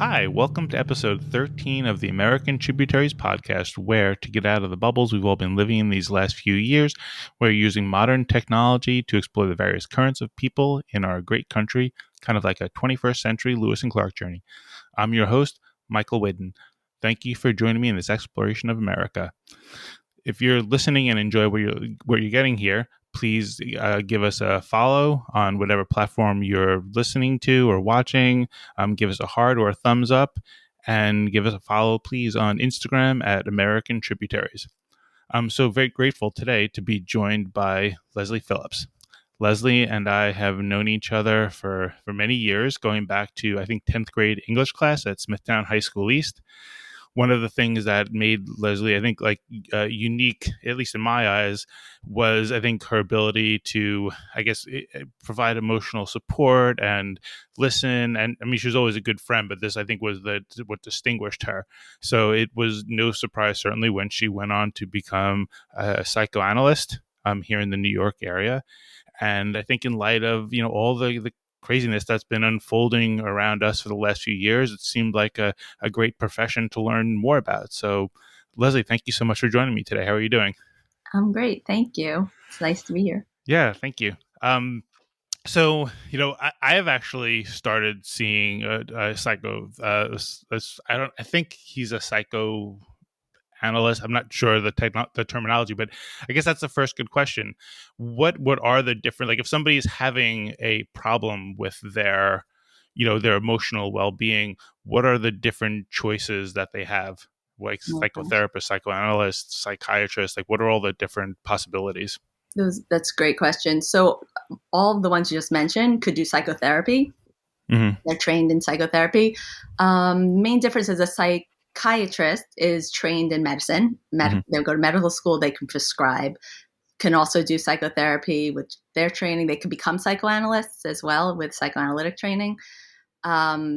Hi, welcome to episode 13 of the American Tributaries podcast, where, to get out of the bubbles we've all been living in these last few years, we're using modern technology to explore the various currents of people in our great country, kind of like a 21st century Lewis and Clark journey. I'm your host, Michael Whidden. Thank you for joining me in this exploration of America. If you're listening and enjoy what you're getting here, please give us a follow on whatever platform you're listening to or watching. Give us a heart or a thumbs up, and give us a follow, please, on Instagram at American Tributaries. I'm so very grateful today to be joined by Leslie Phillips. Leslie and I have known each other for many years, going back to, I think, 10th grade English class at Smithtown High School East. One of the things that made Leslie, I think, unique, at least in my eyes, was, I think, her ability to, provide emotional support and listen. And I mean, she was always a good friend, but this, I think, was what distinguished her. So it was no surprise, certainly, when she went on to become a psychoanalyst here in the New York area. And I think in light of, all the craziness that's been unfolding around us for the last few years, it seemed like a great profession to learn more about. So, Leslie, thank you so much for joining me today. How are you doing? I'm great. Thank you. It's nice to be here. Yeah, thank you. So, I have actually started seeing a psycho. I think he's a psycho analyst. I'm not sure the terminology, but I guess that's the first good question. What are the different, like, if somebody's having a problem with their emotional well-being, what are the different choices that they have? Like psychotherapist, psychoanalyst, psychiatrist, like what are all the different possibilities? That's a great question. So all of the ones you just mentioned could do psychotherapy. Mm-hmm. They're trained in psychotherapy. Main difference is a psychiatrist is trained in medicine. Mm-hmm. They'll go to medical school. They can prescribe, can also do psychotherapy with their training. They can become psychoanalysts as well with psychoanalytic training.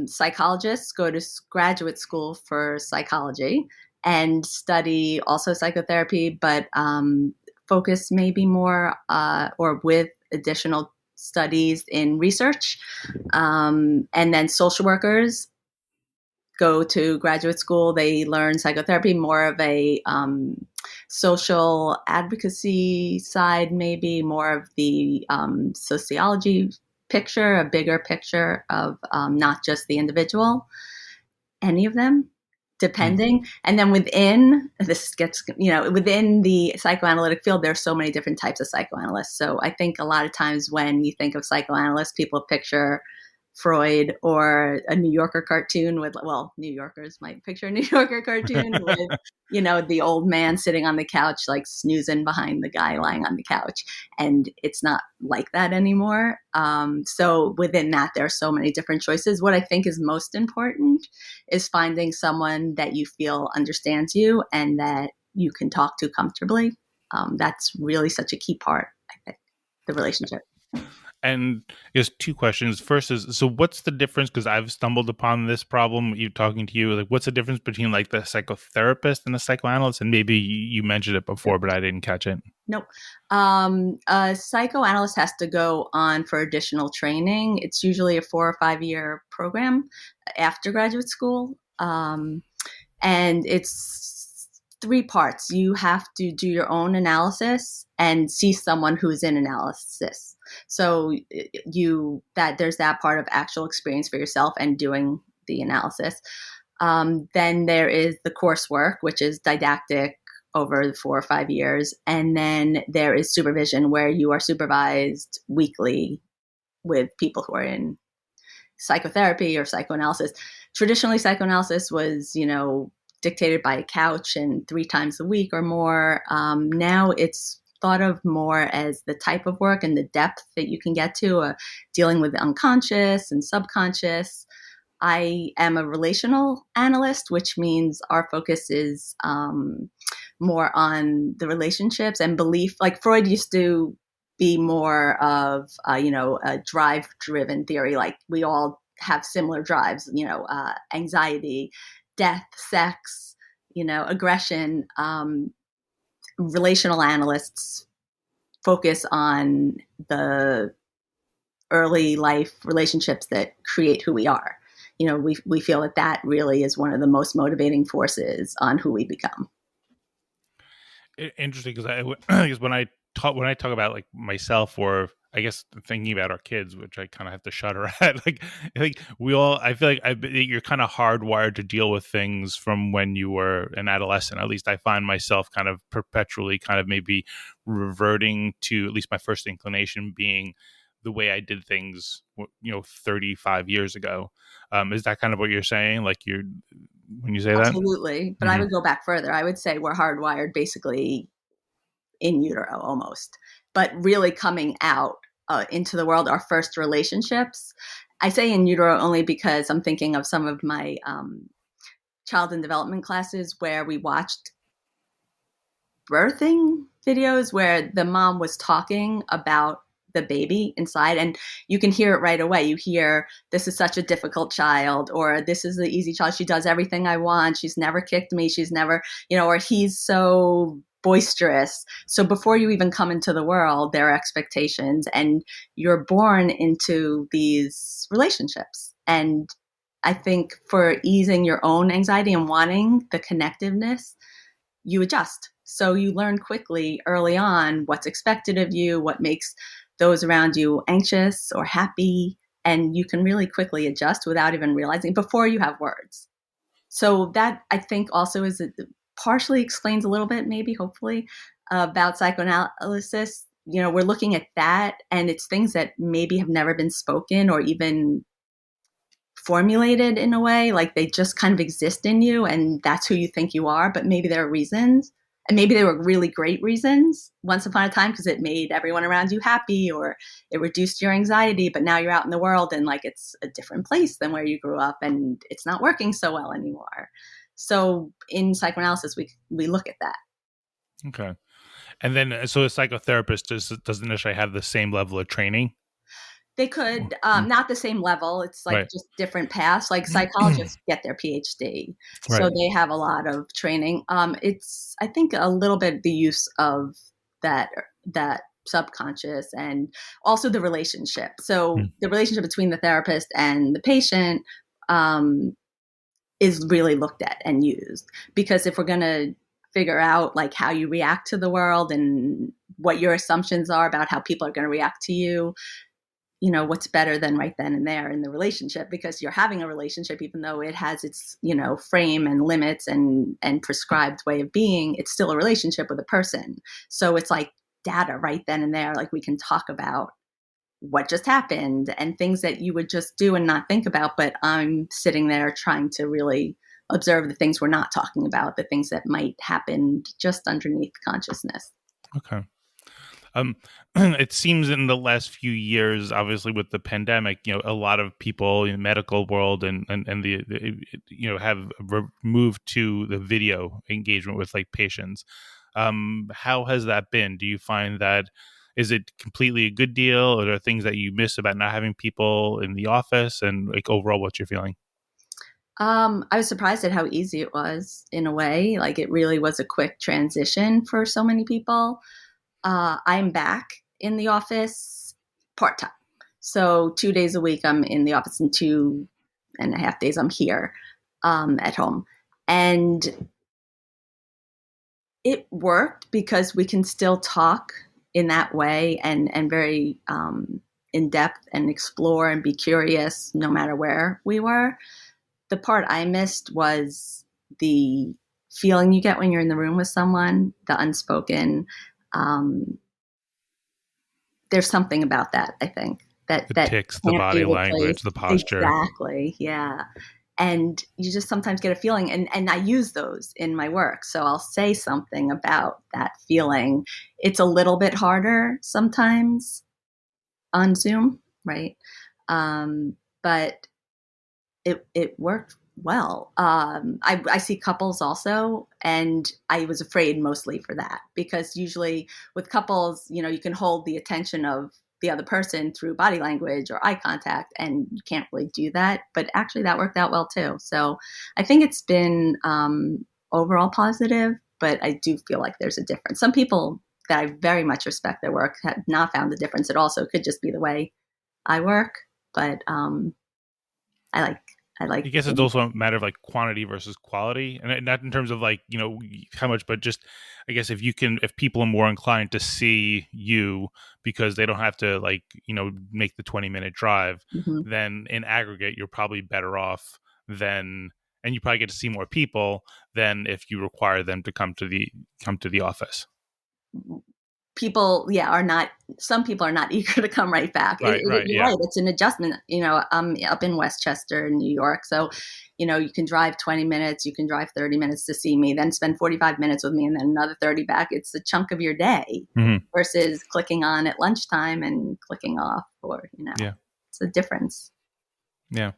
Psychologists go to graduate school for psychology and study also psychotherapy, but focus maybe more or with additional studies in research. And then social workers go to graduate school. They learn psychotherapy, more of a social advocacy side, maybe more of the sociology picture, a bigger picture of not just the individual, any of them, depending. Mm-hmm. And then within the psychoanalytic field, there's so many different types of psychoanalysts. So I think a lot of times when you think of psychoanalysts, people picture Freud or a New Yorker cartoon with, well, New Yorkers might picture a New Yorker cartoon with, the old man sitting on the couch, like snoozing behind the guy lying on the couch. And it's not like that anymore. So within that, there are so many different choices. What I think is most important is finding someone that you feel understands you and that you can talk to comfortably. That's really such a key part, I think, the relationship. And there's two questions. First is, so what's the difference? Because I've stumbled upon this problem, you talking to you, like what's the difference between like the psychotherapist and the psychoanalyst? And maybe you mentioned it before, but I didn't catch it. Nope. A psychoanalyst has to go on for additional training. It's usually a 4 or 5 year program after graduate school. And it's 3 parts. You have to do your own analysis and see someone who's in analysis. So there's that part of actual experience for yourself and doing the analysis. Then there is the coursework, which is didactic over the 4 or 5 years. And then there is supervision, where you are supervised weekly with people who are in psychotherapy or psychoanalysis. Traditionally, psychoanalysis was, dictated by a couch and 3 times a week or more. Now it's thought of more as the type of work and the depth that you can get to, dealing with the unconscious and subconscious. I am a relational analyst, which means our focus is more on the relationships and belief. Like Freud used to be more of, a drive-driven theory. Like we all have similar drives, anxiety, death, sex, aggression. Relational analysts focus on the early life relationships that create who we are. we feel that that really is one of the most motivating forces on who we become. Interesting, because I guess when I talk about like myself, or I guess thinking about our kids, which I kind of have to shudder at, like I think I feel like you're kind of hardwired to deal with things from when you were an adolescent. At least I find myself kind of perpetually kind of maybe reverting to at least my first inclination being the way I did things, 35 years ago. Is that kind of what you're saying? Like when you say that? Absolutely. But I Mm-hmm. would go back further. I would say we're hardwired basically in utero almost, but really coming out into the world, our first relationships. I say in utero only because I'm thinking of some of my child and development classes where we watched birthing videos where the mom was talking about the baby inside, and you can hear it right away. You hear, this is such a difficult child, or this is the easy child. She does everything I want. She's never kicked me. She's never, or he's so boisterous. So before you even come into the world, there are expectations, and you're born into these relationships. And I think for easing your own anxiety and wanting the connectiveness, you adjust. So you learn quickly early on what's expected of you, what makes those around you anxious or happy, and you can really quickly adjust without even realizing before you have words. So that I think also is partially explains a little bit, maybe hopefully, about psychoanalysis. We're looking at that, and it's things that maybe have never been spoken or even formulated in a way, like they just kind of exist in you and that's who you think you are, but maybe there are reasons, and maybe they were really great reasons once upon a time because it made everyone around you happy or it reduced your anxiety, but now you're out in the world and like it's a different place than where you grew up and it's not working so well anymore. So in psychoanalysis we look at that. Okay. And then, so a psychotherapist doesn't necessarily have the same level of training. They could, Mm. not the same level. It's like Right. just different paths. Like psychologists get their PhD, so Right. they have a lot of training. It's, I think, a little bit the use of that subconscious and also the relationship. So Mm. the relationship between the therapist and the patient is really looked at and used, because if we're going to figure out like how you react to the world and what your assumptions are about how people are going to react to you, what's better than right then and there in the relationship, because you're having a relationship, even though it has its, frame and limits and prescribed way of being, it's still a relationship with a person. So it's like data right then and there. Like we can talk about what just happened and things that you would just do and not think about. But I'm sitting there trying to really observe the things we're not talking about, the things that might happen just underneath consciousness. Okay. It seems in the last few years, obviously with the pandemic, a lot of people in the medical world and have moved to the video engagement with like patients. How has that been? Do you find that, is it completely a good deal, or are there things that you miss about not having people in the office, and like overall, what's your feeling? I was surprised at how easy it was in a way. Like it really was a quick transition for so many people. I'm back in the office part time. So 2 days a week I'm in the office and 2.5 days I'm here at home. And it worked because we can still talk in that way and very in depth and explore and be curious no matter where we were. The part I missed was the feeling you get when you're in the room with someone, the unspoken. Um, there's something about that, I think, The that tics, the can't body be language, replaced. the posture. Exactly. Yeah. And you just sometimes get a feeling, and I use those in my work. So I'll say something about that feeling. It's a little bit harder sometimes on Zoom, right? But it worked well. I see couples also, and I was afraid mostly for that, because usually with couples, you can hold the attention of the other person through body language or eye contact, and you can't really do that. But actually, that worked out well too. So I think it's been overall positive, but I do feel like there's a difference. Some people that I very much respect their work have not found the difference at all. So it could just be the way I work, but I like I like, I guess it's also a matter of like quantity versus quality, and not in terms of like, how much, but just, I guess, if people are more inclined to see you because they don't have to like, make the 20-minute drive, mhm. then in aggregate you're probably better off than, and you probably get to see more people than if you require them to come to the office. People, some people are not eager to come right back. Right, right, You're yeah. right. It's an adjustment. I'm up in Westchester, New York. So, you can drive 20 minutes, you can drive 30 minutes to see me, then spend 45 minutes with me and then another 30 back. It's a chunk of your day Hmm. versus clicking on at lunchtime and clicking off, or, Yeah, it's a difference. yeah.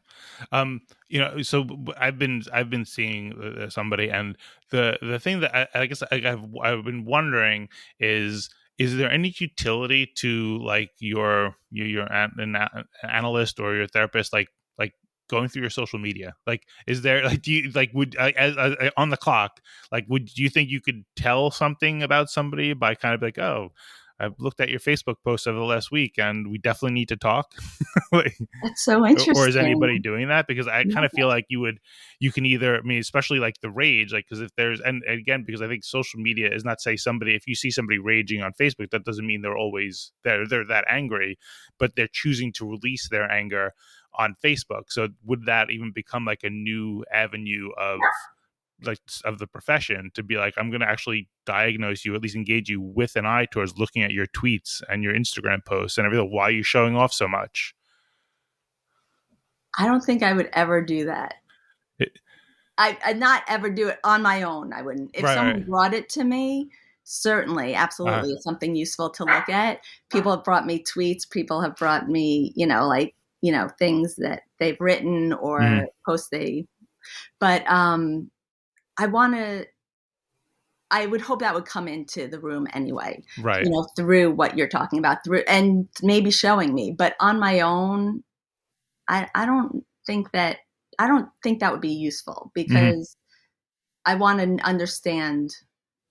So I've been seeing somebody, and the thing that I guess I've been wondering is there any utility to like an analyst or your therapist, like going through your social media? Like, is there like, do you like, would as on the clock, like, do you think you could tell something about somebody by kind of like, oh, I've looked at your Facebook posts over the last week and we definitely need to talk? Like, That's so or is interesting. anybody doing that? Because I kind of feel like you can either, I mean, especially like the rage, like, because if there's, and again, because I think social media is not, say, somebody, if you see somebody raging on Facebook, that doesn't mean they're that angry, but they're choosing to release their anger on Facebook. So would that even become like a new avenue of the profession to be like, I'm going to actually diagnose you, at least engage you with an eye towards looking at your tweets and your Instagram posts and everything. Why are you showing off so much? I don't think I would ever do that. It, I'd not ever do it on my own. I wouldn't. If right, someone right. brought it to me, certainly, Uh, absolutely, it's something useful to look at. People have brought me tweets. People have brought me, things that they've written mhm, or posts but I want to, I would hope that would come into the room anyway, right. through what you're talking about, through, and maybe showing me, but on my own, I don't think that, I don't think that would be useful Mhm, because I want to understand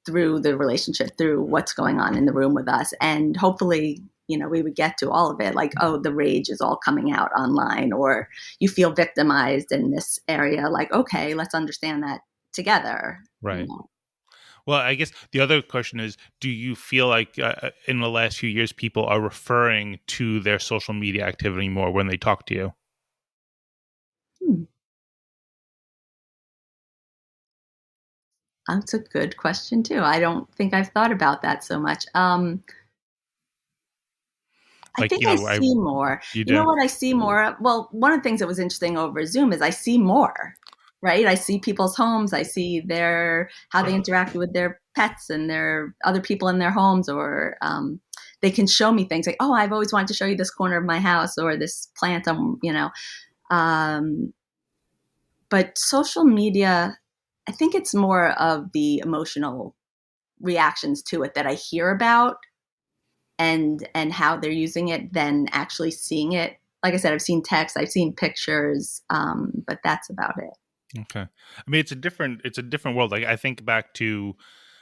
through the relationship, through what's going on in the room with us. And hopefully, we would get to all of it. Like, oh, the rage is all coming out online, or you feel victimized in this area. Like, okay, let's understand that together. right. Well, I guess the other question is, do you feel like in the last few years, people are referring to their social media activity more when they talk to you? Hmm, that's a good question too. I don't think I've thought about that so much. I Like, think I see more. you You know do? what I see more of? Well, one of the things that was interesting over Zoom is I see more, right? I see people's homes. I see how they interact with their pets and their other people in their homes, or they can show me things like, oh, I've always wanted to show you this corner of my house or this plant. Um, but social media, I think it's more of the emotional reactions to it that I hear about, and how they're using it than actually seeing it. Like I said, I've seen text, I've seen pictures, but that's about it. Okay. I mean, it's a different world. Like, I think back to,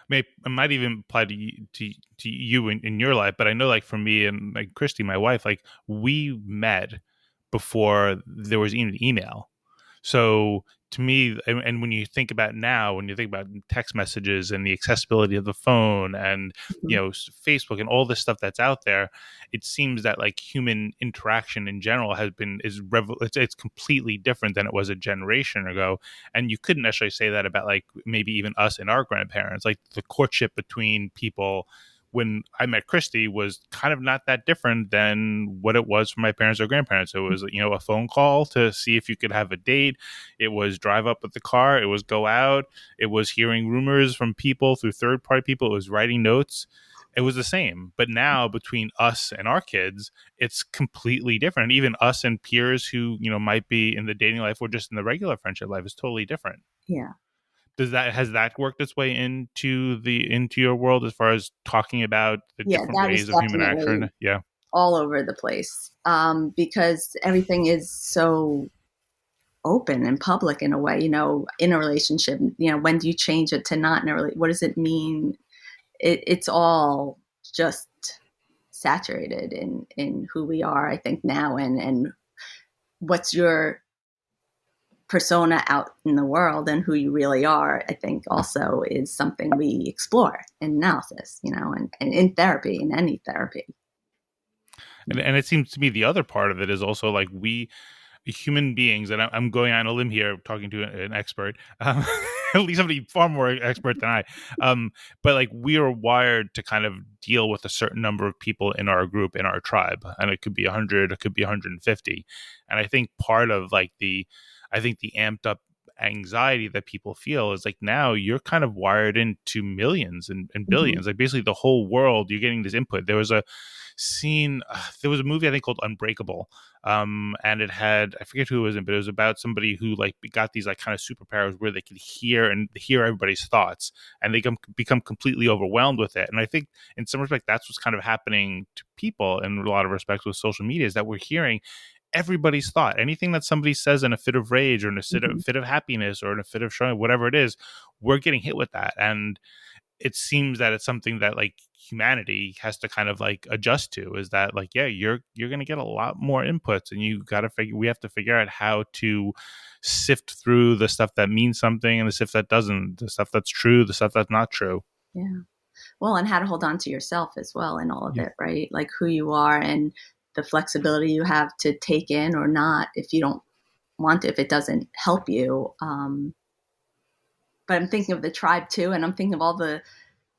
it might even apply to you in your life, but I know, like, for me and like Christy, my wife, like, we met before there was even email. So to me, and when you think about now, when you think about text messages and the accessibility of the phone and Mhm. Facebook and all this stuff that's out there, it seems that like human interaction in general it's completely different than it was a generation ago. And you couldn't necessarily say that about like maybe even us and our grandparents. Like the courtship between people when I met Christy was kind of not that different than what it was for my parents or grandparents. It was, a phone call to see if you could have a date. It was drive up with the car. It was go out. It was hearing rumors from people through third party people. It was writing notes. It was the same. But now between us and our kids, it's completely different. Even us and peers who, might be in the dating life or just in the regular friendship life is totally different. Yeah. Has that worked its way into your world as far as talking about the Yeah, different that is ways of human definitely action? Yeah. all over the place, because everything is so open and public in a way, in a relationship. When do you change it to not in a relationship? What does it mean? It's all just saturated in who we are, I think, now, and what's your persona out in the world and who you really are, I think also is something we explore in analysis, and in therapy, in any therapy. And it seems to me the other part of it is also like we human beings, and I'm going on a limb here talking to an expert, at least somebody far more expert than I, but like we are wired to kind of deal with a certain number of people in our group, in our tribe, and it could be 100, it could be 150. And I think part of like the amped up anxiety that people feel is like now you're kind of wired into millions and billions, like basically the whole world, you're getting this input. There was a scene, there was a movie I think called Unbreakable, and it had, I forget who it was in, but it was about somebody who like got these like kind of superpowers where they could hear everybody's thoughts, and they become completely overwhelmed with it. And I think in some respect that's what's kind of happening to people in a lot of respects with social media, is that we're hearing everybody's thought. Anything that somebody says in a fit of rage or in a fit of happiness or in a fit of showing, whatever it is, we're getting hit with that. And it seems that it's something that like humanity has to kind of like adjust to, is that like, yeah, you're going to get a lot more inputs, and we have to figure out how to sift through the stuff that means something and the stuff that doesn't, the stuff that's true, the stuff that's not true. Yeah. Well, and how to hold on to yourself as well in all of it, right? Like who you are and the flexibility you have to take in or not if you don't want to, if it doesn't help you. But I'm thinking of the tribe too, and I'm thinking of all the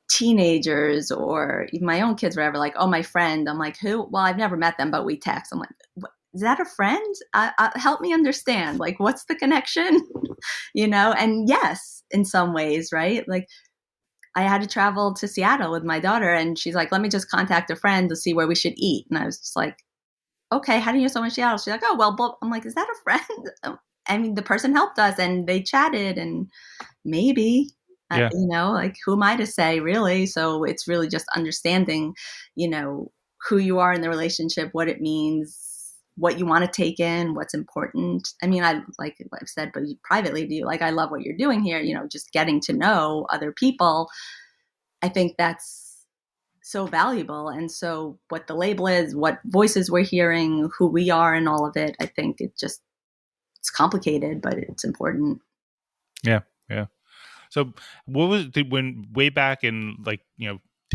teenagers or even my own kids, whatever, like, oh, my friend. I'm like, who? Well, I've never met them, but we text. I'm like, what? Is that a friend? Help me understand. Like, what's the connection? And yes, in some ways, right? Like, I had to travel to Seattle with my daughter, and she's like, let me just contact a friend to see where we should eat. And I was just like, okay, how do you know someone in Seattle? She's like, oh, well, I'm like, is that a friend? I mean, the person helped us and they chatted, and maybe, Yeah. like who am I to say really? So it's really just understanding, who you are in the relationship, what it means, what you want to take in, what's important. I mean, I like I've said, but privately to you, like, I love what you're doing here, just getting to know other people. I think that's so valuable. And so what the label is, what voices we're hearing, who we are and all of it, I think it's complicated, but it's important. Yeah. Yeah. So what was when way back in like,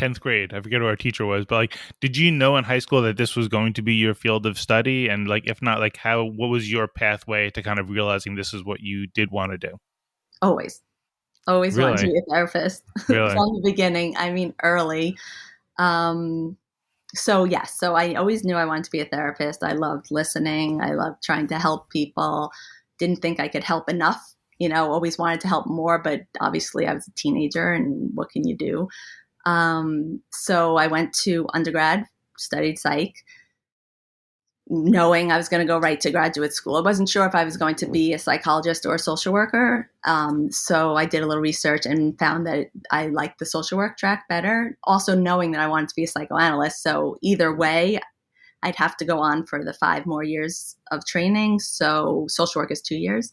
10th grade, I forget who our teacher was, but like, did you know in high school that this was going to be your field of study? And like, if not, like what was your pathway to kind of realizing this is what you did want to do? Always wanted to Really? be a therapist from Really? the beginning. I mean, early. So yes, so I always knew I wanted to be a therapist. I loved listening. I loved trying to help people. Didn't think I could help enough. Always wanted to help more, but obviously I was a teenager, and what can you do? So I went to undergrad, studied psych, knowing I was going to go right to graduate school. I wasn't sure if I was going to be a psychologist or a social worker. So I did a little research and found that I liked the social work track better. Also knowing that I wanted to be a psychoanalyst. So either way, I'd have to go on for the 5 more years of training. So social work is 2 years.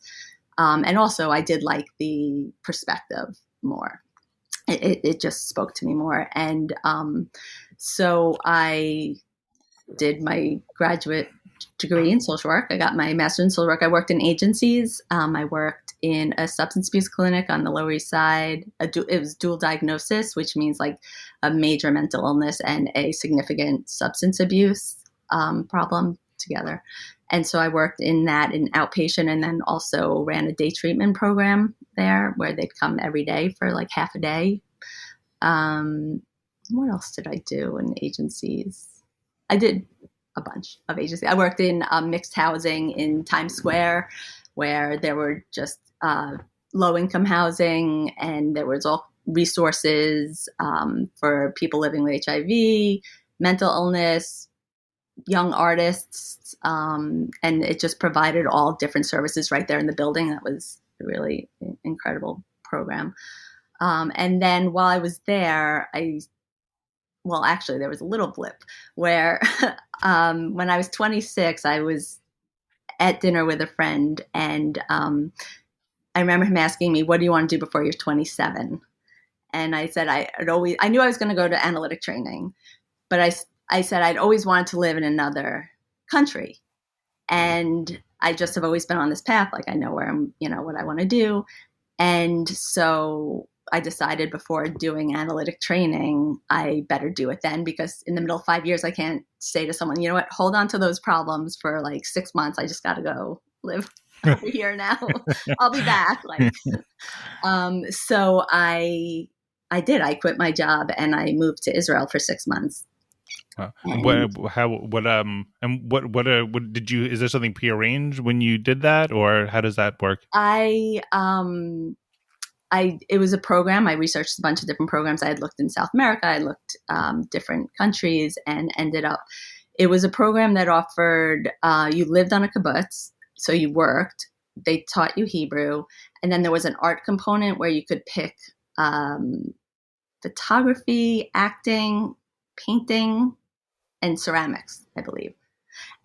And also I did like the perspective more. It just spoke to me more. And so I did my graduate degree in social work. I got my master's in social work. I worked in agencies. I worked in a substance abuse clinic on the Lower East Side. It was dual diagnosis, which means like a major mental illness and a significant substance abuse problem together. And so I worked in that in outpatient, and then also ran a day treatment program there where they'd come every day for like half a day. What else did I do in agencies? I did a bunch of agencies. I worked in mixed housing in Times Square, where there were just low-income housing, and there was all resources for people living with HIV, mental illness, young artists, and it just provided all different services right there in the building. That was a really incredible program. And then while I was there, actually, there was a little blip where when I was 26, I was at dinner with a friend, and I remember him asking me, what do you want to do before you're 27? And I said, I knew I was going to go to analytic training, but I said I'd always wanted to live in another country. And I just have always been on this path. Like I know where I'm, what I want to do. And so I decided before doing analytic training, I better do it then, because in the middle of 5 years, I can't say to someone, you know what, hold on to those problems for like 6 months. I just got to go live over here now. I'll be back. So I did. I quit my job and I moved to Israel for 6 months. And what did you? Is there something prearranged when you did that, or how does that work? It was a program. I researched a bunch of different programs. I had looked in South America. I looked different countries, and ended up. It was a program that offered you lived on a kibbutz, so you worked. They taught you Hebrew, and then there was an art component where you could pick photography, acting, painting, and ceramics, I believe.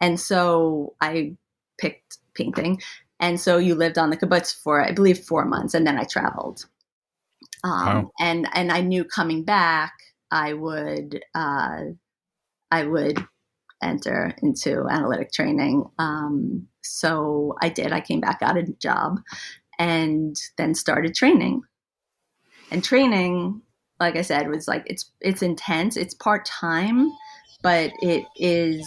And so I picked painting. And so you lived on the kibbutz for, I believe, 4 months, and then I traveled. Wow. And I knew coming back, I would enter into analytic training. So I did. I came back out of a job, and then started training. And training, like I said, was like it's intense. It's part-time, but it is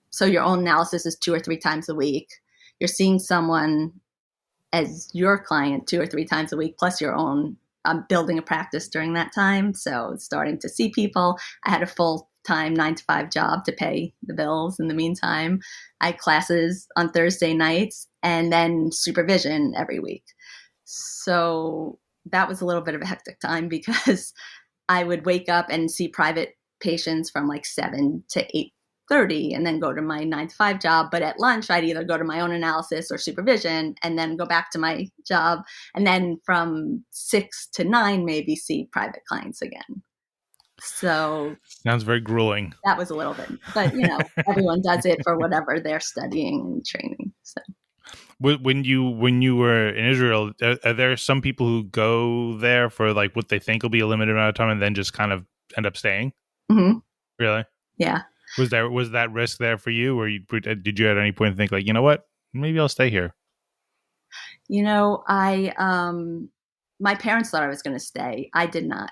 so your own analysis is 2 or 3 times a week. You're seeing someone as your client 2 or 3 times a week, plus your own. I'm building a practice during that time, so starting to see people. I had a full-time 9-to-5 job to pay the bills in the meantime. I had classes on Thursday nights, and then supervision every week. So that was a little bit of a hectic time, because I would wake up and see private patients from like 7 to 8:30, and then go to my 9-to-5 job. But at lunch, I'd either go to my own analysis or supervision, and then go back to my job. And then from 6 to 9, maybe see private clients again. So sounds very grueling. That was a little bit, but everyone does it for whatever they're studying and training. So when you were in Israel, are there some people who go there for like what they think will be a limited amount of time and then just kind of end up staying? Mm-hmm. Really? Yeah. Was that risk there for you, or did you at any point think like, you know what, maybe I'll stay here? My parents thought I was going to stay. I did not.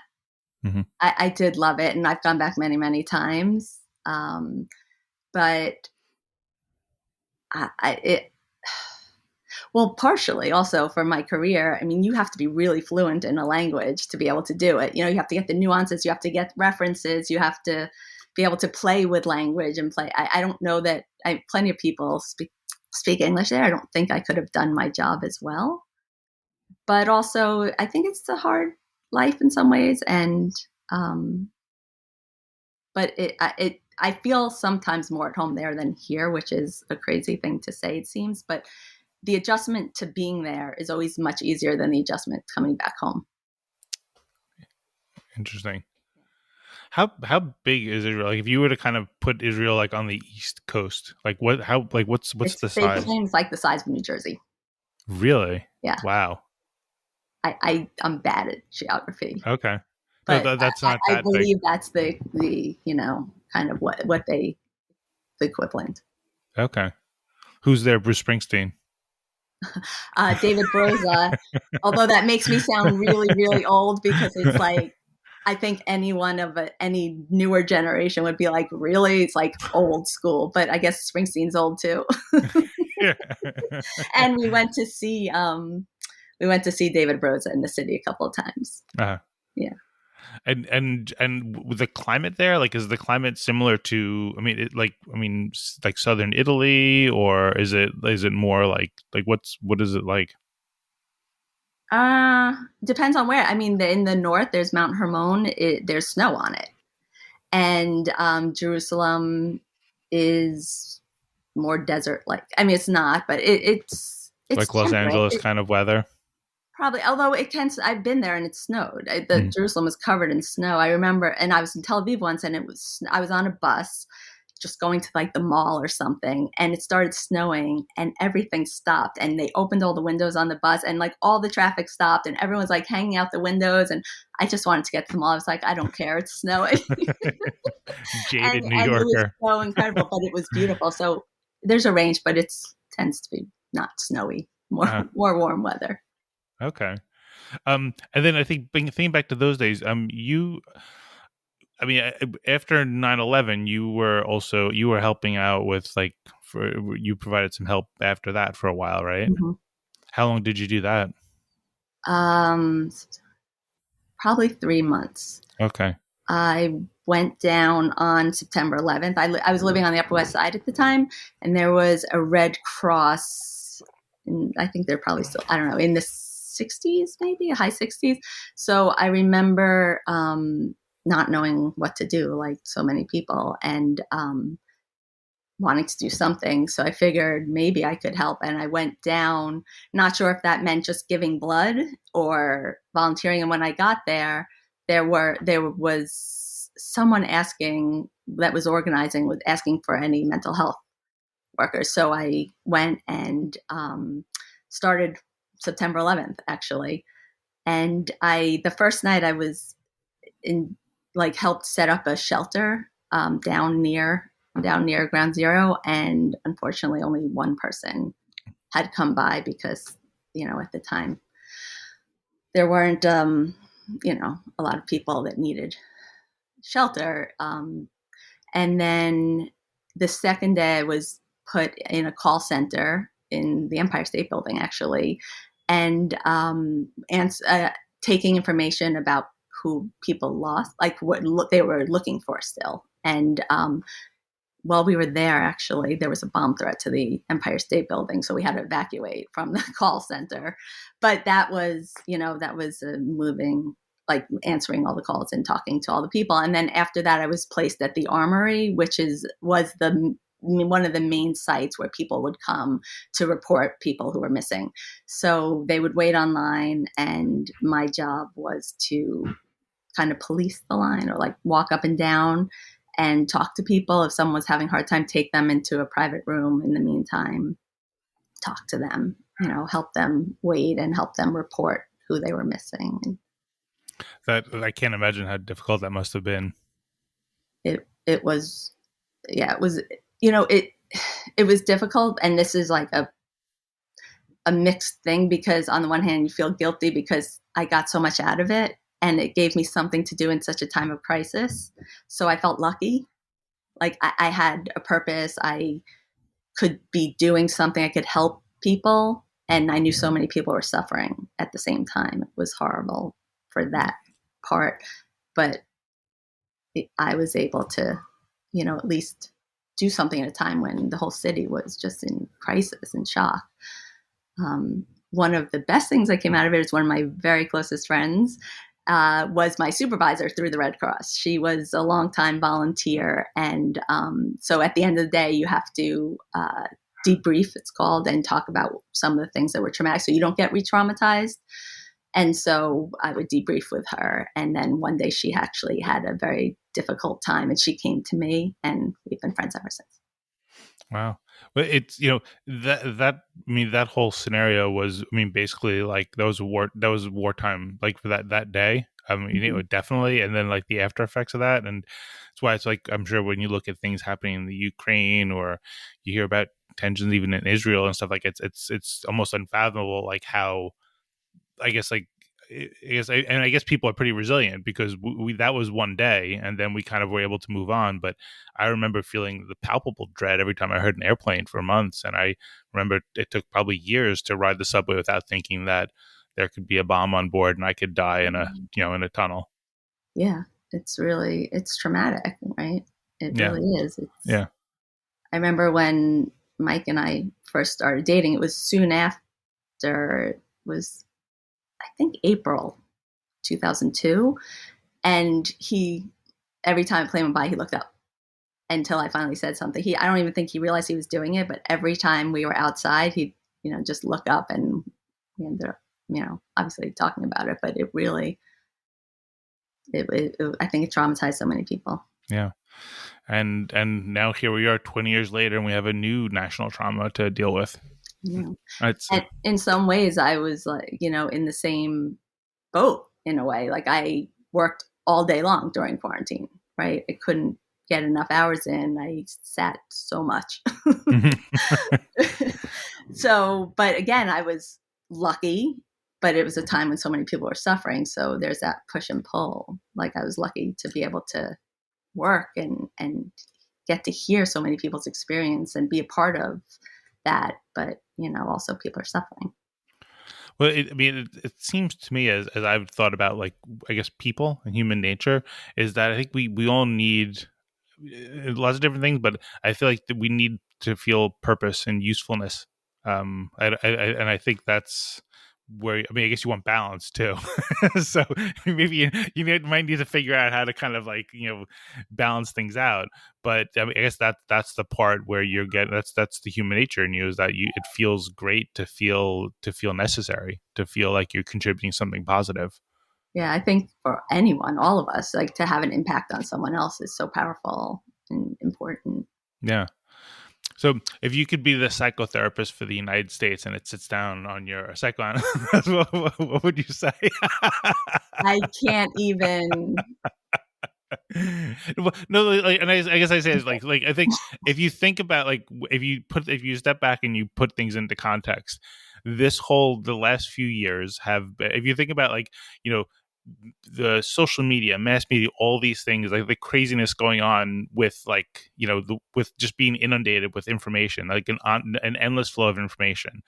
Mm-hmm. I did love it, and I've gone back many, many times. But well, partially also for my career. I mean, you have to be really fluent in a language to be able to do it. You have to get the nuances, you have to get references, you have to be able to play with language and play. I don't know that plenty of people speak English there. I don't think I could have done my job as well. But also, I think it's a hard life in some ways, and but I feel sometimes more at home there than here, which is a crazy thing to say, it seems. But the adjustment to being there is always much easier than the adjustment coming back home. Interesting. How big is Israel? Like, if you were to kind of put Israel like on the East Coast, like what's the size? It's like the size of New Jersey. Really? Yeah. Wow. I'm bad at geography. Okay. But no, that's not that I believe big. that's the kind of what the equivalent. Okay. Who's there? Bruce Springsteen. David Broza, although that makes me sound really, really old, because it's like, I think anyone of any newer generation would be like, really? It's like old school, but I guess Springsteen's old too. And we went to see David Broza in the city a couple of times. Uh-huh. Yeah. And the climate there, like, is the climate similar to, like southern Italy, or is it more like what is it like? Depends on where. I mean, in the north, there's Mount Hermon. There's snow on it, and Jerusalem is more desert-like. I mean, it's not, but it's like Los Angeles kind of weather. Probably, although it can. I've been there and it snowed. Jerusalem was covered in snow. I remember, and I was in Tel Aviv once, and I was on a bus, just going to like the mall or something, and it started snowing, and everything stopped, and they opened all the windows on the bus, and like all the traffic stopped, and everyone's like hanging out the windows, and I just wanted to get to the mall. I was like, I don't care, it's snowing. Jaded New Yorker. It was so incredible, but it was beautiful. So there's a range, but it's tends to be not snowy, more Uh, more warm weather. okay. And then I think thinking back to those days, I mean, after 9/11, you were helping out with like you provided some help after that for a while, right? Mm-hmm. How long did you do that? Um, Probably 3 months. Okay. I went down on September 11th. I was living on the Upper West Side at the time, and there was a Red Cross. And I think they're probably still, I don't know, in the 60s, maybe high 60s. So I remember not knowing what to do, like so many people, and wanting to do something. So I figured maybe I could help. And I went down, not sure if that meant just giving blood or volunteering. And when I got there, there was someone asking that was organizing was asking for any mental health workers. So I went and started September 11th actually. And the first night I was in, like, helped set up a shelter down near Ground Zero, and unfortunately, only one person had come by because at the time there weren't a lot of people that needed shelter. And then the second day, I was put in a call center in the Empire State Building, actually, and taking information about who people lost, like what they were looking for still. And while we were there, actually, there was a bomb threat to the Empire State Building, so we had to evacuate from the call center. But that was a moving, like answering all the calls and talking to all the people. And then after that, I was placed at the Armory, which was one of the main sites where people would come to report people who were missing. So they would wait online, and my job was to kind of police the line, or like walk up and down and talk to people. If someone was having a hard time, take them into a private room. In the meantime, talk to them, help them wait and help them report who they were missing. That I can't imagine how difficult that must have been. It was, yeah, it was, it was difficult. And this is like a mixed thing, because on the one hand, you feel guilty because I got so much out of it, and it gave me something to do in such a time of crisis. So I felt lucky. Like I had a purpose. I could be doing something. I could help people. And I knew so many people were suffering at the same time. It was horrible for that part. But I was able to, at least do something at a time when the whole city was just in crisis and shock. One of the best things that came out of it is one of my very closest friends was my supervisor through the Red Cross. She was a longtime volunteer. And so at the end of the day, you have to debrief, it's called, and talk about some of the things that were traumatic so you don't get re-traumatized. And so I would debrief with her. And then one day she actually had a very difficult time, and she came to me, and we've been friends ever since. Wow. But it's, that whole scenario was, basically like that was wartime, like for that day. Definitely. And then like the after effects of that. And that's why it's like, I'm sure when you look at things happening in the Ukraine, or you hear about tensions even in Israel and stuff, like it's almost unfathomable, like how, I guess, like, I guess people are pretty resilient, because we that was one day, and then we kind of were able to move on. But I remember feeling the palpable dread every time I heard an airplane for months, and I remember it took probably years to ride the subway without thinking that there could be a bomb on board and I could die in a tunnel. Yeah, it's traumatic, right? It Yeah, really is. yeah. I remember when Mike and I first started dating, it was soon after, it was, I think, April 2002. And every time a plane went by, he looked up until I finally said something. I don't even think he realized he was doing it, but every time we were outside, he'd, just look up, and we ended up, obviously talking about it. But it really, I think it traumatized so many people. Yeah. And now here we are 20 years later, and we have a new national trauma to deal with. And in some ways, I was like, in the same boat in a way. Like I worked all day long during quarantine, right? I couldn't get enough hours in. I sat so much. So, but again, I was lucky, but it was a time when so many people were suffering. So there's that push and pull. Like I was lucky to be able to work and get to hear so many people's experience and be a part of that. But, also people are suffering. Well, it seems to me as I've thought about, like, I guess people and human nature, is that I think we all need lots of different things, but I feel like that we need to feel purpose and usefulness. And I think that's where, I guess you want balance too. So maybe might need to figure out how to kind of, like, balance things out. But I guess that's the part where you're getting, that's the human nature in you, is that it feels great to feel necessary, to feel like you're contributing something positive. Yeah, I think for anyone, all of us, like to have an impact on someone else is so powerful and important. Yeah. So, if you could be the psychotherapist for the United States and it sits down on your psychoanalyst, what would you say? I can't even. No, like, and I guess I say is like I think if you think about, like, if you step back and you put things into context, the last few years if you think about, like, the social media, mass media, all these things, like the craziness going on with, like, with just being inundated with information, like an endless flow of information.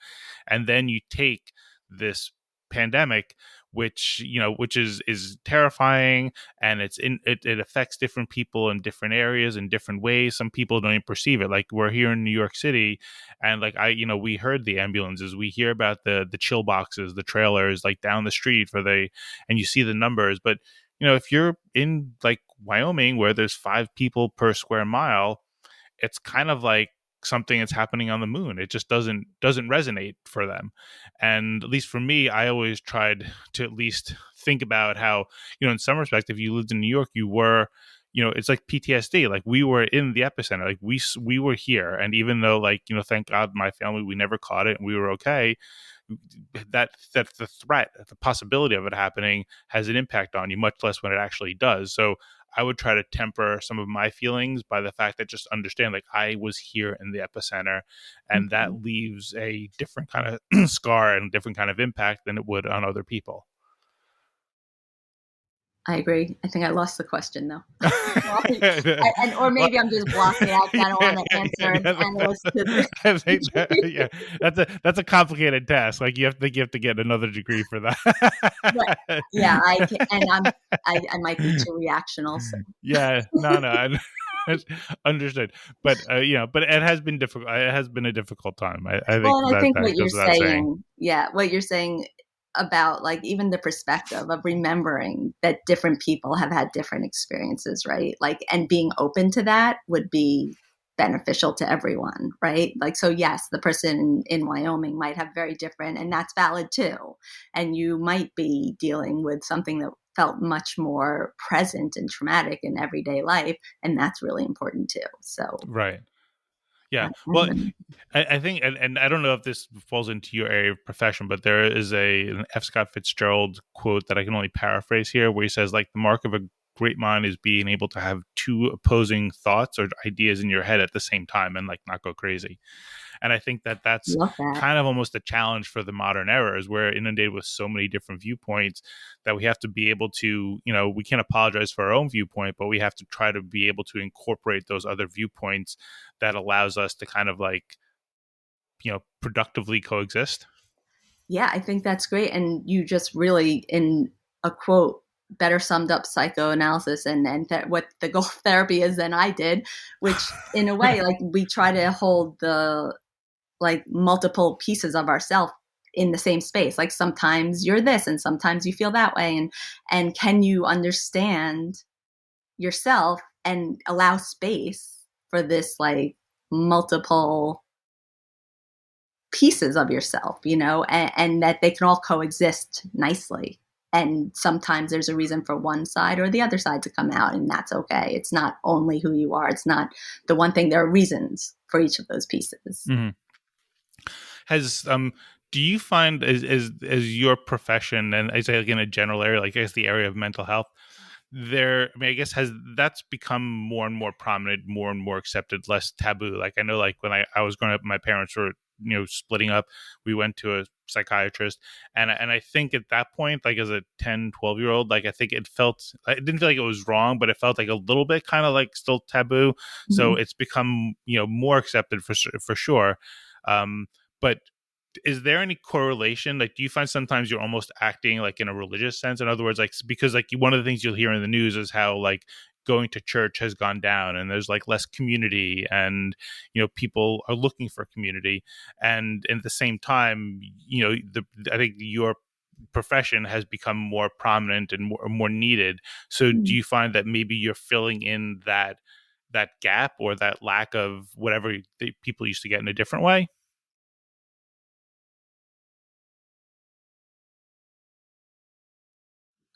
And then you take this pandemic, which is terrifying, and it affects different people in different areas in different ways. Some people don't even perceive it. Like, we're here in New York City, and, like, we heard the ambulances, we hear about the chill boxes, the trailers, like, down the street and you see the numbers. But if you're in, like, Wyoming, where there's 5 people per square mile, it's kind of like something that's happening on the moon. It just doesn't resonate for them. And at least for me, I always tried to at least think about how, in some respect, if you lived in New York, you were, it's like PTSD. Like, we were in the epicenter. Like, we were here. And even though, like, thank God, my family, we never caught it and we were okay, that the threat, the possibility of it happening has an impact on you, much less when it actually does. So I would try to temper some of my feelings by the fact that, just understand, like, I was here in the epicenter, and that Mhm. leaves a different kind of scar and a different kind of impact than it would on other people. I agree. I think I lost the question though. Or Well, maybe I'm just blocking it out because I don't want to answer the yeah, analyst to the. I think yeah, that's a complicated task. Like, you have to get another degree for But yeah, that. I might be too reactional. So. Yeah, no, understood. But but it has been difficult. It has been a difficult time. I think Well, and I that think what you're goes without saying. saying, yeah, what you're saying about like even the perspective of remembering that different people have had different experiences, right? Like, and being open to that would be beneficial to everyone, right? Like, so yes, the person in Wyoming might have very different, and that's valid too. And you might be dealing with something that felt much more present and traumatic in everyday life, and that's really important too. So, Right. Yeah. Well, and I think, and I don't know if this falls into your area of profession, but there is an F. Scott Fitzgerald quote that I can only paraphrase here, where he says, like, the mark of a great mind is being able to have two opposing thoughts or ideas in your head at the same time and, like, not go crazy. And I think that that's love that. kind of almost a challenge for the modern era, is we're inundated with so many different viewpoints that we have to be able to, we can't apologize for our own viewpoint, but we have to try to be able to incorporate those other viewpoints that allows us to kind of, like, productively coexist. Yeah, I think that's great. And you just really, in a quote, better summed up psychoanalysis and what the goal of therapy is than I did, which in a way, like we try to hold the like multiple pieces of ourself in the same space. Like sometimes you're this and sometimes you feel that way. And can you understand yourself and allow space for this like multiple pieces of yourself, and that they can all coexist nicely. And sometimes there's a reason for one side or the other side to come out, and that's okay. It's not only who you are. It's not the one thing. There are reasons for each of those pieces. Mm-hmm. Has do you find as your profession, and I say, like, in a general area, like, I guess the area of mental health, I mean, I guess that's become more and more prominent, more and more accepted, less taboo. Like I know, like when I was growing up, my parents were, splitting up. We went to a psychiatrist, and I think at that point, like as a 10-12 year old, like I think it didn't feel like it was wrong, but it felt like a little bit kind of like still taboo. So Mhm. it's become, more accepted for sure. But is there any correlation? Like, do you find sometimes you're almost acting like in a religious sense? In other words, like, because like one of the things you'll hear in the news is how like going to church has gone down and there's like less community, and people are looking for community. And at the same time, I think your profession has become more prominent and more needed. So do Mhm. you find that maybe you're filling in that gap or that lack of whatever the people used to get in a different way?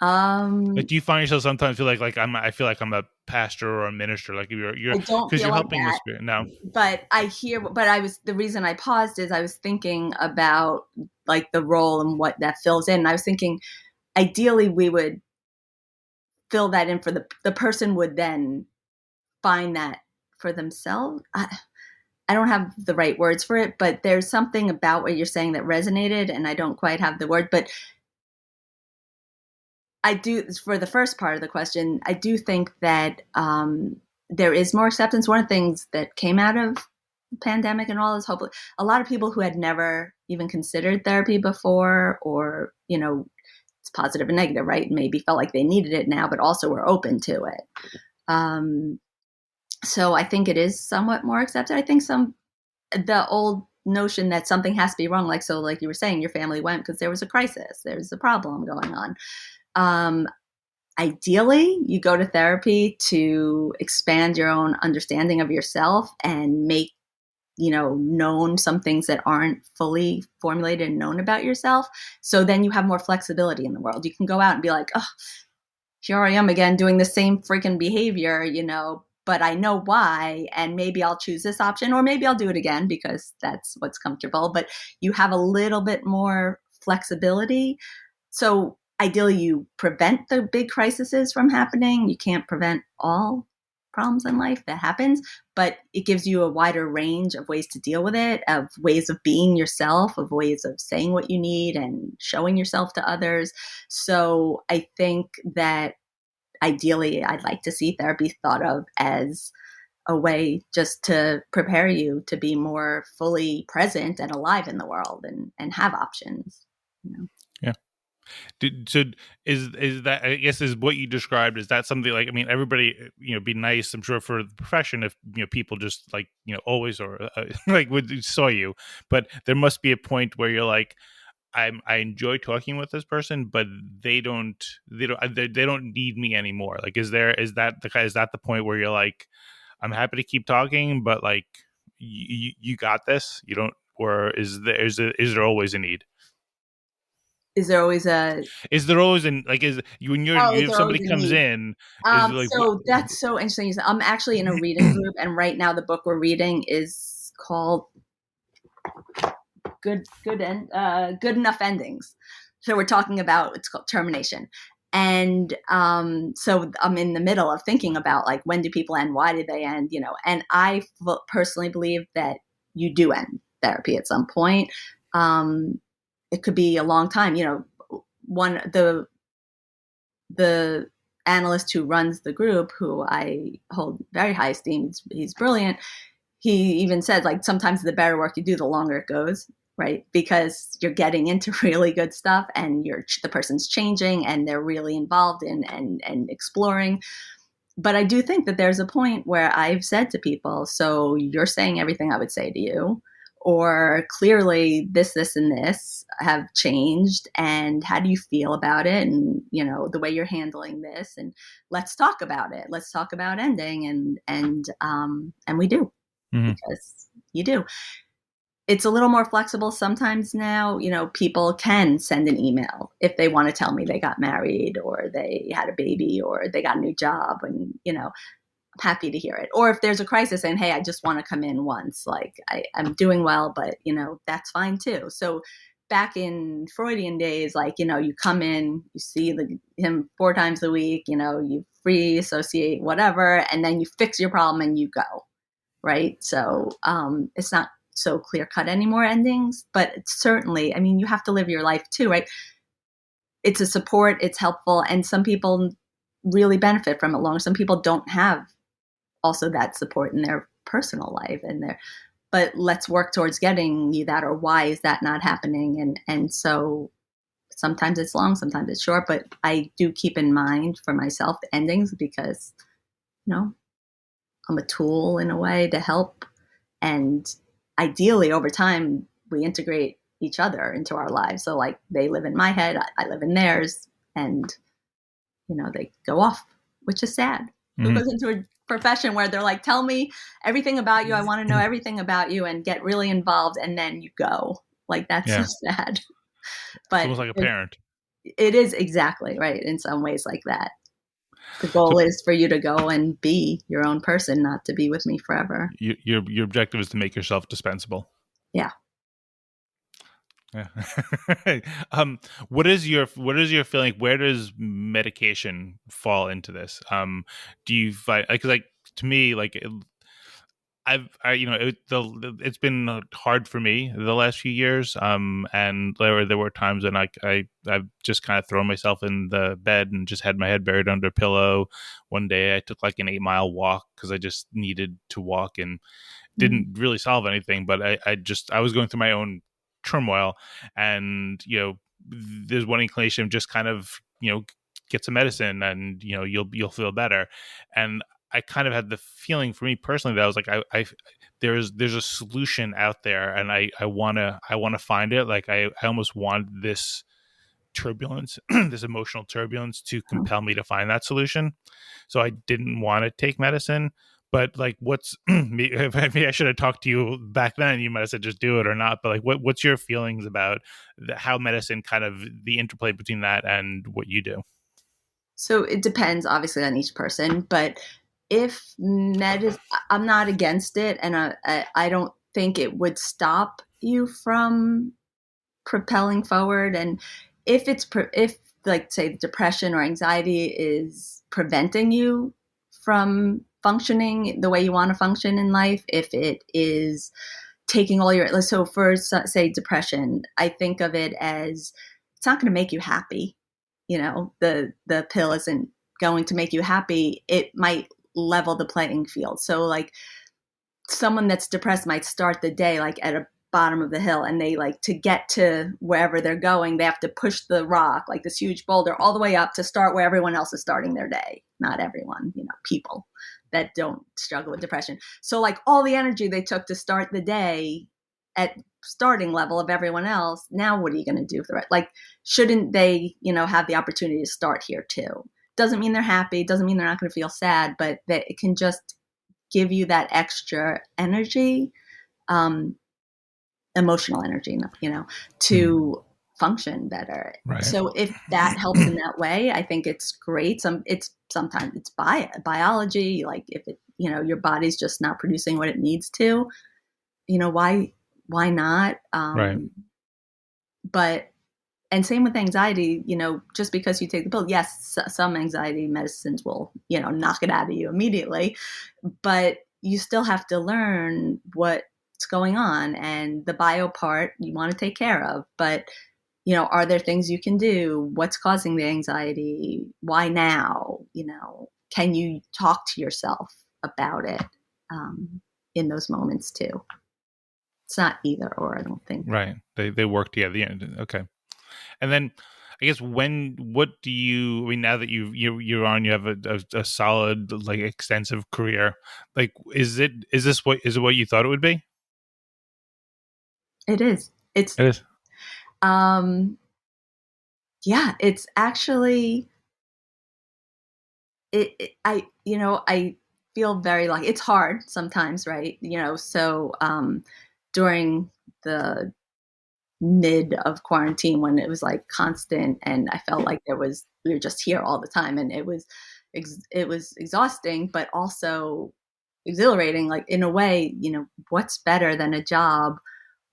Like, Um, do you find yourself sometimes feel like I feel like I'm a pastor or a minister, like you're I don't because feel you're like helping the that, spirit? No. but the reason I paused is I was thinking about like the role and what that fills in. And I was thinking, ideally, we would fill that in for the person would then find that for themselves. I don't have the right words for it, but there's something about what you're saying that resonated, and I don't quite have the word, but I do, for the first part of the question, I do think that there is more acceptance. One of the things that came out of the pandemic and all is hopefully a lot of people who had never even considered therapy before, or, it's positive and negative, right? Maybe felt like they needed it now, but also were open to it. Um, so I think it is somewhat more accepted. I think the old notion that something has to be wrong, like you were saying, your family went because there was a crisis, there's a problem going on. Um, Ideally, you go to therapy to expand your own understanding of yourself and make, known some things that aren't fully formulated and known about yourself. So then you have more flexibility in the world. You can go out and be like, oh, here I am again doing the same freaking behavior, but I know why. And maybe I'll choose this option, or maybe I'll do it again because that's what's comfortable. But you have a little bit more flexibility. So ideally, you prevent the big crises from happening. You can't prevent all problems in life that happens, but it gives you a wider range of ways to deal with it, of ways of being yourself, of ways of saying what you need and showing yourself to others. So I think that ideally, I'd like to see therapy thought of as a way just to prepare you to be more fully present and alive in the world, and have options. You know? Yeah. So is that, I guess, is what you described, is that something like, I mean, everybody, be nice, I'm sure, for the profession if people just like always, or like would saw you, but there must be a point where you're like, I enjoy talking with this person, but they don't need me anymore. Like, is that the point where you're like, I'm happy to keep talking, but like you got this, you don't, or is there always a need? Is there always a Is there always an like is you when you're Oh, is if there always somebody a comes need? in, is it like what? So that's so interesting. I'm actually in a reading group, and right now the book we're reading is called Good Enough Endings. So we're talking about, it's called termination. And so I'm in the middle of thinking about, like, when do people end? Why do they end? And I personally believe that you do end therapy at some point. Um, it could be a long time. One the analyst who runs the group, who I hold very high esteem, he's brilliant. He even said, like, sometimes the better work you do, the longer it goes, right? Because you're getting into really good stuff, and the person's changing, and they're really involved in and exploring. But I do think that there's a point where I've said to people, so you're saying everything I would say to you, or clearly this, and this have changed. And how do you feel about it? And, the way you're handling this, and let's talk about it. Let's talk about ending. And we do, Mhm. because you do. It's a little more flexible sometimes now. People can send an email if they want to tell me they got married, or they had a baby, or they got a new job, and I'm happy to hear it. Or if there's a crisis, saying, hey, I just want to come in once, like, I'm doing well, but that's fine too. So back in Freudian days, like, you come in, you see him 4 times a week, you free associate whatever, and then you fix your problem and you go, right? So it's not so clear cut anymore endings, but it's certainly, I mean, you have to live your life too, right? It's a support, it's helpful, and some people really benefit from it long. Some people don't have also that support in their personal life but let's work towards getting you that, or why is that not happening? And so sometimes it's long, sometimes it's short, but I do keep in mind for myself the endings because, I'm a tool in a way to help. And ideally over time, we integrate each other into our lives. So like they live in my head, I live in theirs, and, they go off, which is sad. Who goes into a profession where they're like, tell me everything about you. I want to know everything about you, and get really involved. And then you go. Like, that's so sad. But it's almost like a parent. It is exactly right. In some ways like that. The goal is for you to go and be your own person, not to be with me forever. Your objective is to make yourself dispensable. Yeah. Yeah. What is your feeling? Where does medication fall into this? Do you find, like to me, like it's been hard for me the last few years. And there were times when I've just kind of thrown myself in the bed and just had my head buried under a pillow. One day I took like an 8-mile walk because I just needed to walk, and didn't really solve anything. But I was going through my own turmoil, and there's one inclination of just kind of get some medicine, and you'll feel better. And I kind of had the feeling for me personally that I was like, there's a solution out there, and I wanna find it. Like I almost want this turbulence, this emotional turbulence, to compel me to find that solution. So I didn't want to take medicine. But like, maybe I should have talked to you back then. You might have said just do it or not. But like, what's your feelings about how medicine, kind of the interplay between that and what you do? So it depends obviously on each person, but if I'm not against it, and I don't think it would stop you from propelling forward. And if like say depression or anxiety is preventing you from functioning the way you want to function in life, if it is taking all your, so for say depression, I think of it as it's not going to make you happy. The pill isn't going to make you happy. It might level the playing field. So like someone that's depressed might start the day like at a bottom of the hill, and they like to get to wherever they're going, they have to push the rock, like this huge boulder, all the way up to start where everyone else is starting their day. Not everyone, people that don't struggle with depression. So like all the energy they took to start the day at starting level of everyone else, now what are you going to do for it? Like, shouldn't they, have the opportunity to start here too? Doesn't mean they're happy, doesn't mean they're not going to feel sad, but that it can just give you that extra energy, emotional energy, to function better. Right. So if that helps in that way, I think it's great. Sometimes it's biology, like if it, your body's just not producing what it needs to, why not? Right. But, and same with anxiety, just because you take the pill, yes, some anxiety medicines will, knock it out of you immediately, but you still have to learn what's going on, and the bio part you want to take care of. But, are there things you can do? What's causing the anxiety? Why now? Can you talk to yourself about it in those moments too? It's not either or, I don't think. Right. They work together. Yeah. Okay. And then I guess what do you, I mean, now that you have a solid, like extensive career, like, is it what you thought it would be? It is. It is. Yeah, it's actually, I feel very lucky. It's hard sometimes, right? So, during the mid of quarantine, when it was like constant, and I felt like we were just here all the time, and it was exhausting, but also exhilarating. Like, in a way, what's better than a job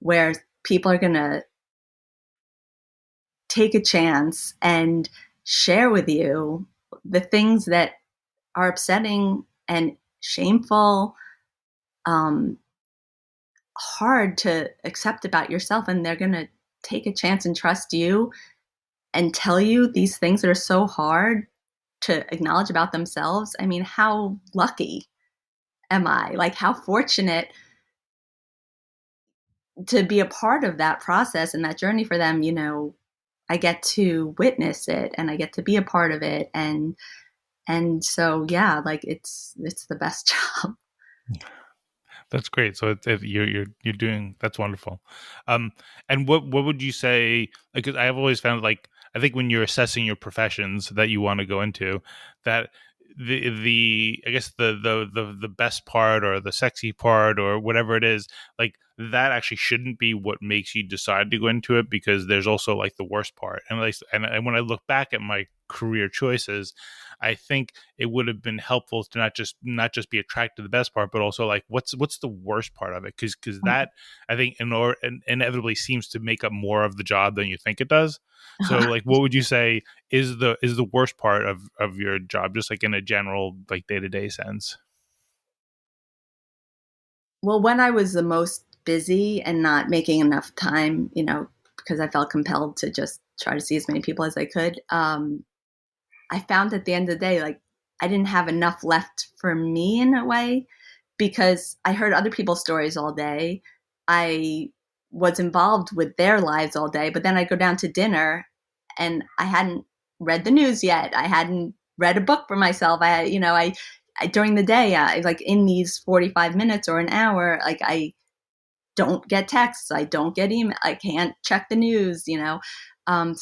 where people are gonna take a chance and share with you the things that are upsetting and shameful, um, hard to accept about yourself. And they're going to take a chance and trust you and tell you these things that are so hard to acknowledge about themselves. I mean, how lucky am I? Like, how fortunate to be a part of that process and that journey for them. I get to witness it and I get to be a part of it. And so, yeah, like it's the best job. That's great. So you're doing that's wonderful. And what would you say? Because I've always found, like, I think when you're assessing your professions that you want to go into, that the I guess the best part or the sexy part or whatever it is, like, that actually shouldn't be what makes you decide to go into it, because there's also like the worst part. And like, and when I look back at my career choices, I think it would have been helpful to not just be attracted to the best part, but also like what's the worst part of it, because that, I think, inevitably seems to make up more of the job than you think it does. So like, what would you say is the worst part of your job, just like in a general, like, day-to-day sense? Well, when I was the most busy and not making enough time, because I felt compelled to just try to see as many people as I could, I found at the end of the day, like, I didn't have enough left for me in a way, because I heard other people's stories all day. I was involved with their lives all day, but then I'd go down to dinner and I hadn't read the news yet. I hadn't read a book for myself. I during the day, like in these 45 minutes or an hour, like I don't get texts, I don't get email, I can't check the news. So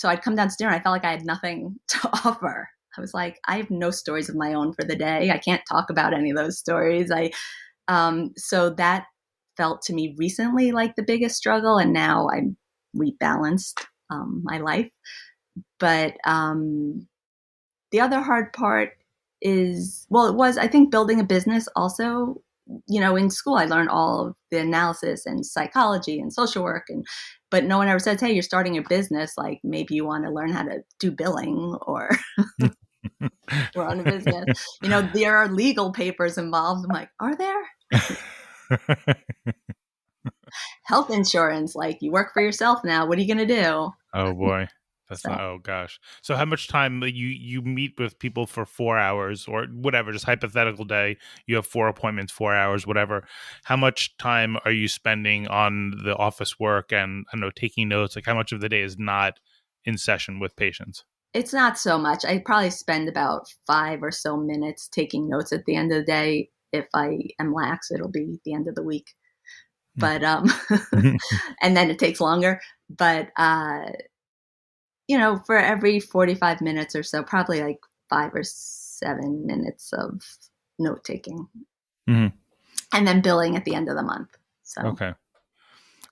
I'd come down to dinner. I felt like I had nothing to offer. I was like, I have no stories of my own for the day. I can't talk about any of those stories. So that felt to me recently like the biggest struggle, and now I'm rebalanced my life. But the other hard part is, well, it was, I think, building a business also. In school, I learned all of the analysis and psychology and social work, but no one ever says, hey, you're starting a business. Like, maybe you want to learn how to do billing or run a business. There are legal papers involved. I'm like, are there? Health insurance, like, you work for yourself now. What are you going to do? Oh boy. That's not, So oh gosh. So how much time you meet with people for 4 hours or whatever, just hypothetical day, you have 4 appointments, 4 hours, whatever. How much time are you spending on the office work and, I don't know, taking notes? Like, how much of the day is not in session with patients? it's not so much. I probably spend about 5 or so minutes taking notes at the end of the day. If I am lax, it'll be the end of the week. But and then it takes longer. But for every 45 minutes or so, probably like 5 or 7 minutes of note taking, Mhm. and then billing at the end of the month. So Okay.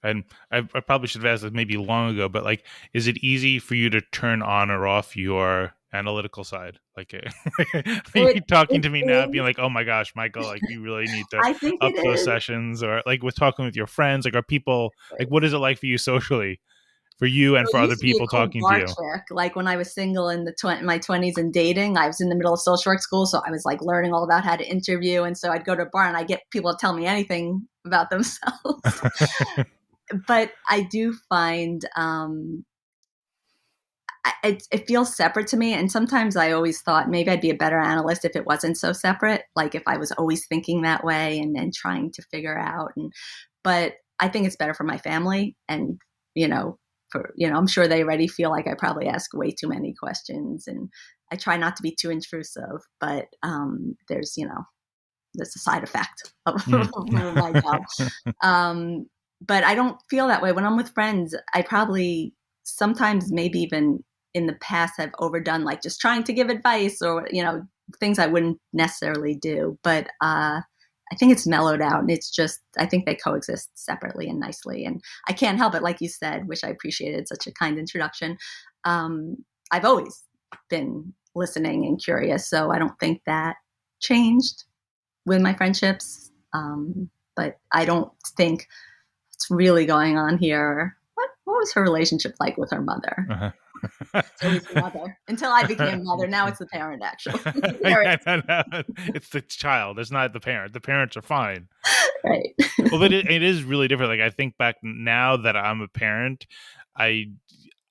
And I probably should have asked this maybe long ago, but like, is it easy for you to turn on or off your analytical side? Like, are you it talking it to me now, being is. like, "Oh my gosh, Michael, like, you really need to I think up it those is. sessions," or like with talking with your friends? Like, are people like, what is it like for you socially, for you and So for it other used to be a people cool talking to bar you? trick. Like when I was single in my 20s and dating, I was in the middle of social work school, so I was like learning all about how to interview, and so I'd go to a bar and I get people to tell me anything about themselves. But I do find it feels separate to me, and sometimes I always thought maybe I'd be a better analyst if it wasn't so separate. Like if I was always thinking that way and trying to figure out, but I think it's better for my family, and you know, I'm sure they already feel like I probably ask way too many questions, and I try not to be too intrusive. But there's a side effect of my job. But I don't feel that way when I'm with friends. I probably sometimes, maybe even in the past, have overdone, like just trying to give advice or things I wouldn't necessarily do. But I think it's mellowed out, and it's just, I think they coexist separately and nicely. And I can't help it, like you said, which I appreciated, such a kind introduction. I've always been listening and curious, so I don't think that changed with my friendships. But I don't think what's really going on here. What was her relationship like with her mother? It's always the mother until I became mother. Now it's the parent, actually. Yeah, no, it's the child. It's not the parent. The parents are fine. Right. Well, but it is really different. Like I think back now that I'm a parent, I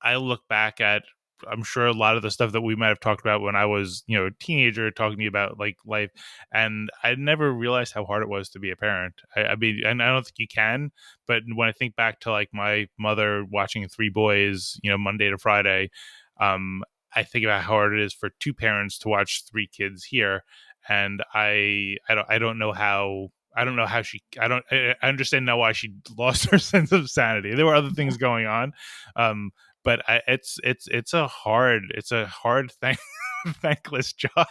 I look back at, I'm sure, a lot of the stuff that we might have talked about when I was, a teenager, talking to you about like life, and I never realized how hard it was to be a parent. I mean, and I don't think you can, but when I think back to like my mother watching three boys, Monday to Friday, um, I think about how hard it is for two parents to watch three kids here, and I don't know how. I don't know how I understand now why she lost her sense of sanity. There were other things going on, but it's a hard thing, thankless job.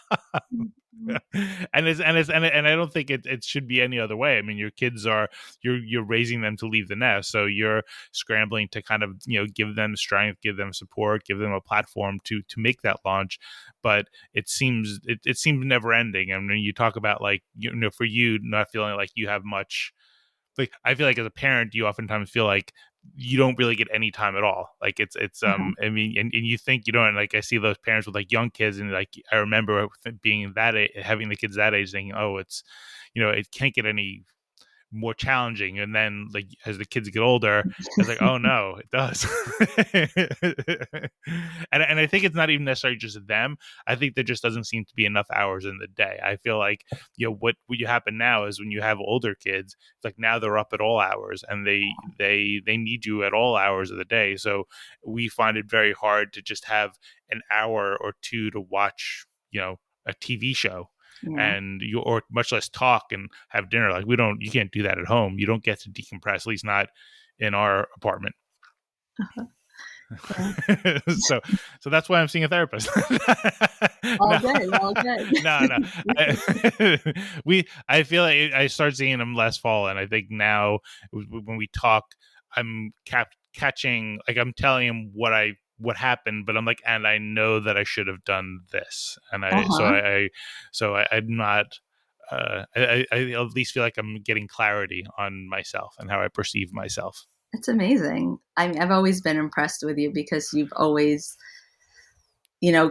And I don't think it should be any other way. I mean, your kids you're raising them to leave the nest, so you're scrambling to kind of give them strength, give them support, give them a platform to make that launch. But it seems never ending. And when you talk about like for you not feeling like you have much, like I feel like as a parent you oftentimes feel like you don't really get any time at all. Like it's I mean, and you think you don't. Like I see those parents with like young kids, and like I remember being that age, having the kids that age, thinking, oh, it's it can't get any more challenging. And then like as the kids get older, it's like, oh no, it does. And I think it's not even necessarily just them. I think there just doesn't seem to be enough hours in the day. I feel like what you happen now is when you have older kids, it's like now they're up at all hours, and they need you at all hours of the day. So we find it very hard to just have an hour or two to watch a TV show. Yeah. And or much less talk and have dinner. Like you can't do that at home. You don't get to decompress, at least not in our apartment. Yeah. so that's why I'm seeing a therapist. All good. I feel like I start seeing them last fall, and I think now when we talk, I'm catching, like I'm telling him what happened, but I'm like, and I know that I should have done this, and I'm not. I at least feel like I'm getting clarity on myself and how I perceive myself. It's amazing. I've always been impressed with you because you've always,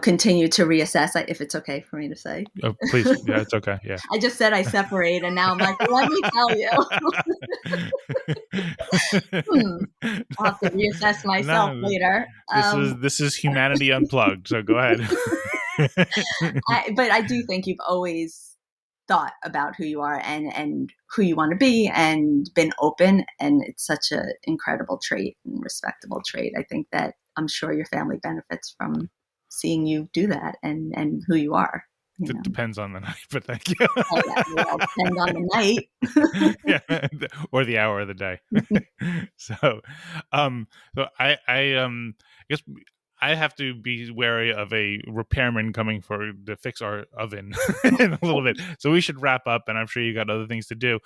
continued to reassess. If it's okay for me to say. Oh, please, yeah, it's okay. Yeah. I just said I separate, and now I'm like, let me tell you. I'll have to reassess myself later. This is Humanity Unplugged. So go ahead. But I do think you've always thought about who you are and who you want to be, and been open, and it's such an incredible trait and respectable trait. I think that I'm sure your family benefits from seeing you do that and who you are. It depends on the night, but thank you. Oh, yeah, it all depends on the night. Yeah, or the hour of the day. So I guess I have to be wary of a repairman coming to fix our oven in a little bit. So we should wrap up, and I'm sure you got other things to do.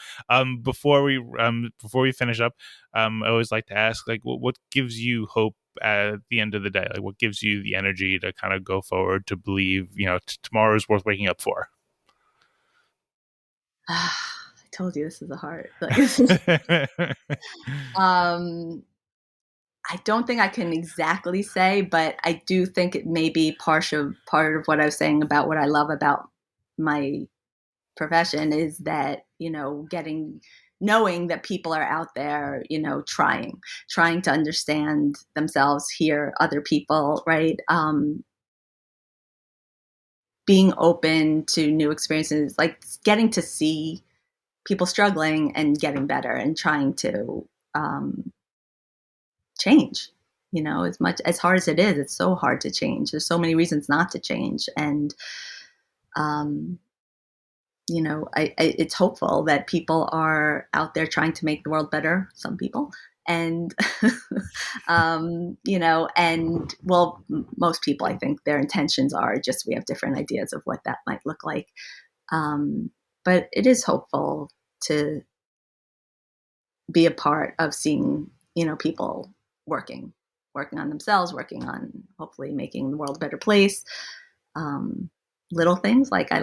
Before we finish up, I always like to ask, like, what gives you hope at the end of the day? Like, what gives you the energy to kind of go forward, to believe, tomorrow is worth waking up for? I told you this is a hard. I don't think I can exactly say, but I do think it may be part of what I was saying about what I love about my profession is that, knowing that people are out there, trying to understand themselves, hear other people, right? Being open to new experiences, like getting to see people struggling and getting better and trying to, change, as hard as it is, it's so hard to change. There's so many reasons not to change. And, it's hopeful that people are out there trying to make the world better. Some people. And, and well, most people, I think their intentions are just, we have different ideas of what that might look like. But it is hopeful to be a part of seeing, people working on themselves, working on hopefully making the world a better place. Little things like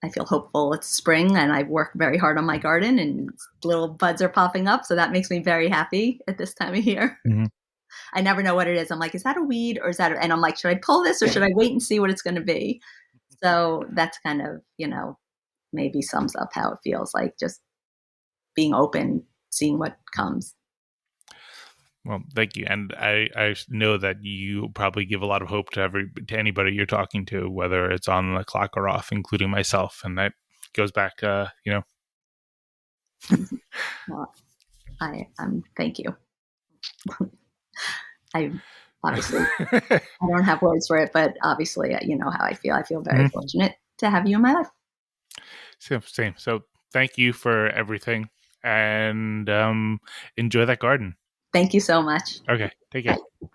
I feel hopeful it's spring, and I've worked very hard on my garden, and little buds are popping up. So that makes me very happy at this time of year. Mm-hmm. I never know what it is. I'm like, is that a weed or is that? And I'm like, should I pull this or should I wait and see what it's going to be? So that's kind of, maybe sums up how it feels like, just being open, seeing what comes. Well, thank you, and I know that you probably give a lot of hope to anybody you're talking to, whether it's on the clock or off, including myself, and that goes back, Well, thank you. I obviously I don't have words for it, but obviously you know how I feel. I feel very fortunate to have you in my life. Same. So thank you for everything, and enjoy that garden. Thank you so much. Okay, take care. Bye.